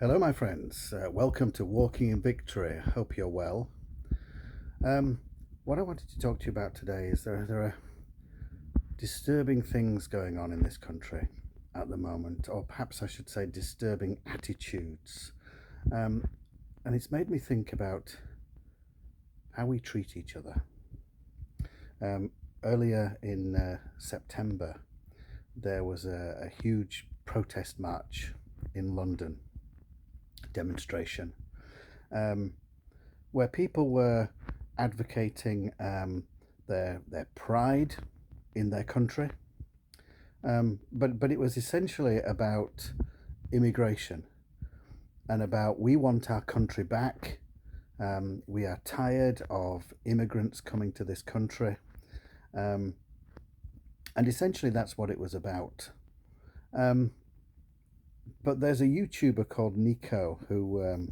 Hello, my friends. Welcome to Walking in Victory. I hope you're well. Um, what I wanted to talk to you about today is there are disturbing things going on in this country at the moment, or perhaps I should say disturbing attitudes. Um, and it's made me think about how we treat each other. Um, Earlier in September, there was a huge protest march in London, demonstration. Um, where people were advocating their pride in their country, but it was essentially about immigration and about we want our country back. We are tired of immigrants coming to this country, um, and essentially that's what it was about. Um, but there's a YouTuber called Nico who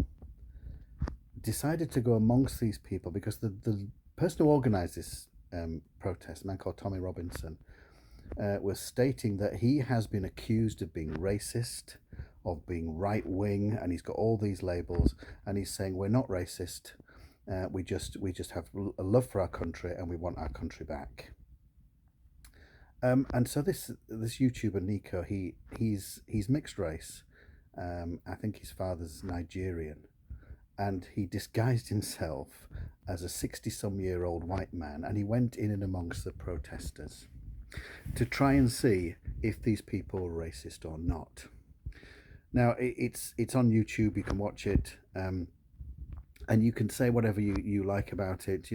decided to go amongst these people because the person who organised this protest, a man called Tommy Robinson, was stating that he has been accused of being racist, of being right wing, and he's got all these labels. And he's saying we're not racist. We just have a love for our country, and we want our country back. And so this YouTuber Nico, he's mixed race. I think his father's Nigerian, and he disguised himself as a 60-some-year-old white man, and he went in and amongst the protesters to try and see if these people were racist or not. Now it's on YouTube. You can watch it, and you can say whatever you like about it.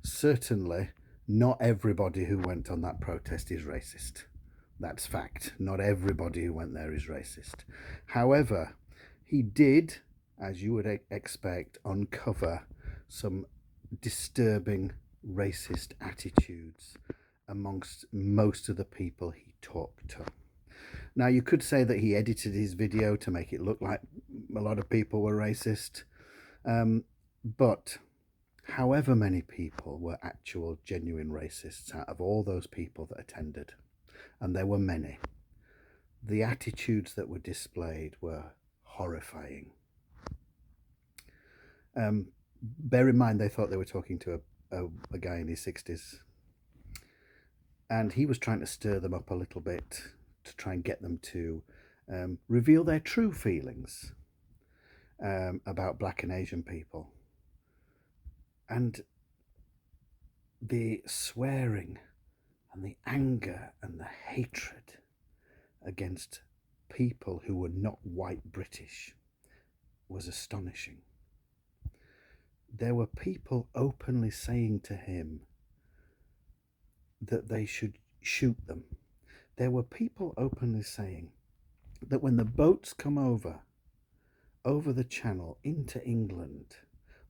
Certainly not everybody who went on that protest is racist. That's fact. Not everybody who went there is racist. However, he did, as you would expect, uncover some disturbing racist attitudes amongst most of the people he talked to. Now, you could say that he edited his video to make it look like a lot of people were racist, but however many people were actual, genuine racists out of all those people that attended, and there were many, the attitudes that were displayed were horrifying. Bear in mind, they thought they were talking to a guy in his 60s, and he was trying to stir them up a little bit to try and get them to reveal their true feelings about black and Asian people. And the swearing and the anger and the hatred against people who were not white British was astonishing. There were people openly saying to him that they should shoot them. There were people openly saying that when the boats come over the channel into England,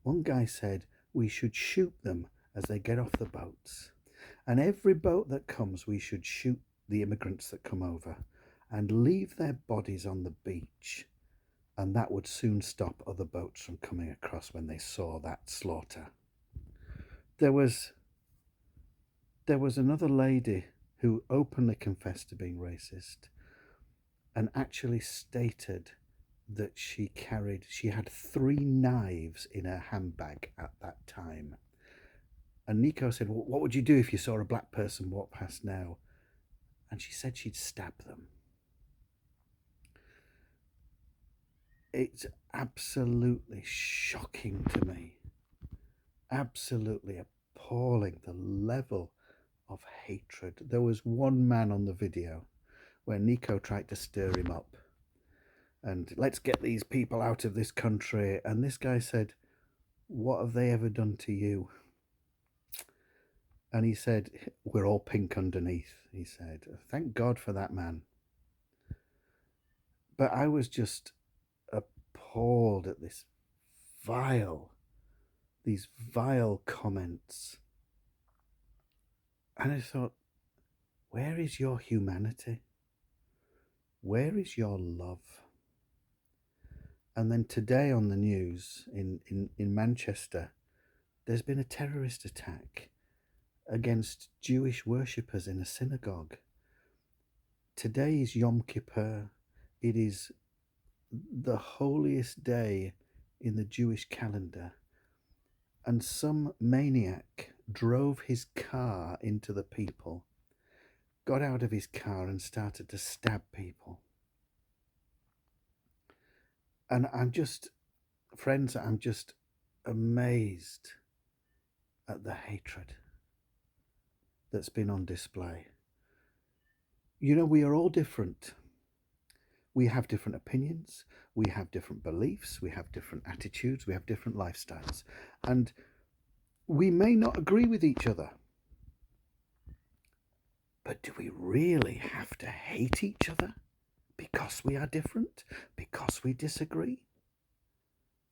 one guy said we should shoot them as they get off the boats. And every boat that comes, we should shoot the immigrants that come over and leave their bodies on the beach. And that would soon stop other boats from coming across when they saw that slaughter. There was another lady who openly confessed to being racist and actually stated that she had 3 knives in her handbag at that time. And Nico said, well, what would you do if you saw a black person walk past now? And she said she'd stab them. It's absolutely shocking to me. Absolutely appalling, the level of hatred. There was one man on the video where Nico tried to stir him up and let's get these people out of this country. And this guy said, what have they ever done to you? And he said, we're all pink underneath. He said, thank God for that man. But I was just appalled at these vile comments. And I thought, where is your humanity? Where is your love? And then today on the news in Manchester, there's been a terrorist attack against Jewish worshippers in a synagogue. Today is Yom Kippur. It is the holiest day in the Jewish calendar, and some maniac drove his car into the people, got out of his car and started to stab people. And friends, I'm just amazed at the hatred that's been on display. You know, we are all different. We have different opinions, we have different beliefs, we have different attitudes, we have different lifestyles, and we may not agree with each other. But do we really have to hate each other because we are different, because we disagree?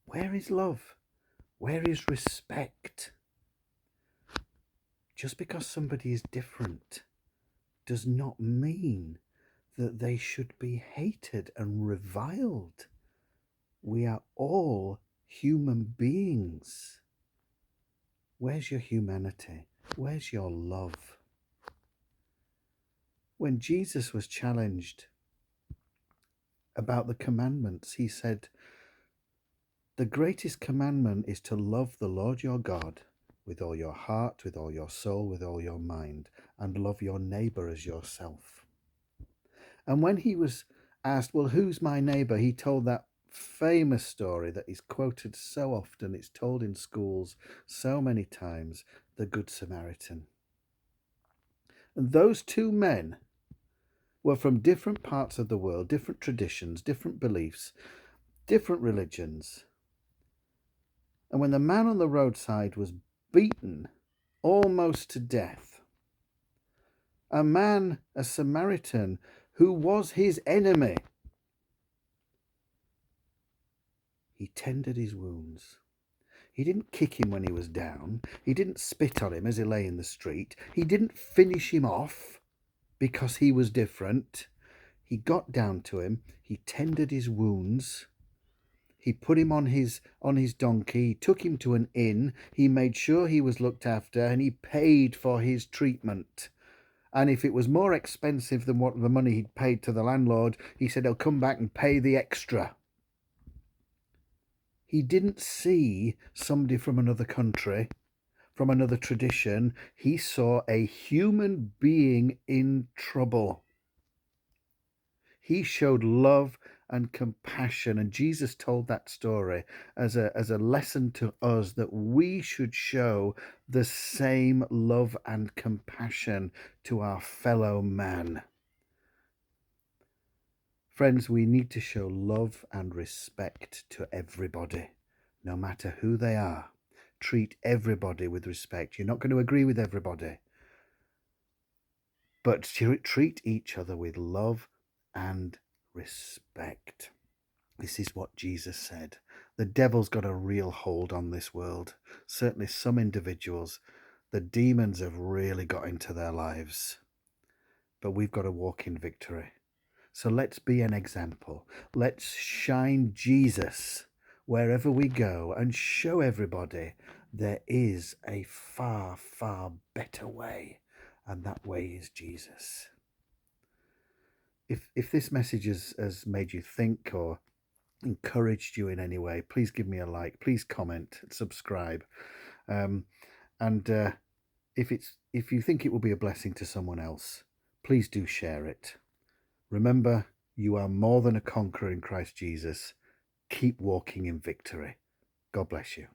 Where is love? Where is respect? Just because somebody is different does not mean that they should be hated and reviled. We are all human beings. Where's your humanity? Where's your love? When Jesus was challenged about the commandments, he said, the greatest commandment is to love the Lord your God with all your heart, with all your soul, with all your mind, and love your neighbor as yourself. And when he was asked, well, who's my neighbor? He told that famous story that is quoted so often. It's told in schools so many times, the Good Samaritan. And those two men were from different parts of the world, different traditions, different beliefs, different religions. And when the man on the roadside was beaten almost to death, a Samaritan who was his enemy, he tended his wounds. He didn't kick him when he was down. He didn't spit on him as he lay in the street. He didn't finish him off because he was different. He got down to him. He tended his wounds. He put him on his donkey. He took him to an inn. He made sure he was looked after, and he paid for his treatment. And if it was more expensive than what the money he'd paid to the landlord, he said he'll come back and pay the extra. He didn't see somebody from another country, from another tradition. He saw a human being in trouble. He showed love and compassion, and Jesus told that story as a lesson to us that we should show the same love and compassion to our fellow man. Friends, we need to show love and respect to everybody, no matter who they are. Treat everybody with respect. You're not going to agree with everybody, but treat each other with love and respect. This is what Jesus said. The devil's got a real hold on this world. Certainly some individuals, the demons have really got into their lives. But we've got to walk in victory. So let's be an example. Let's shine Jesus wherever we go and show everybody there is a far, far better way. And that way is Jesus. If this message has made you think or encouraged you in any way, please give me a like, please comment, subscribe, and if you think it will be a blessing to someone else, please do share it. Remember, you are more than a conqueror in Christ Jesus. Keep walking in victory. God bless you.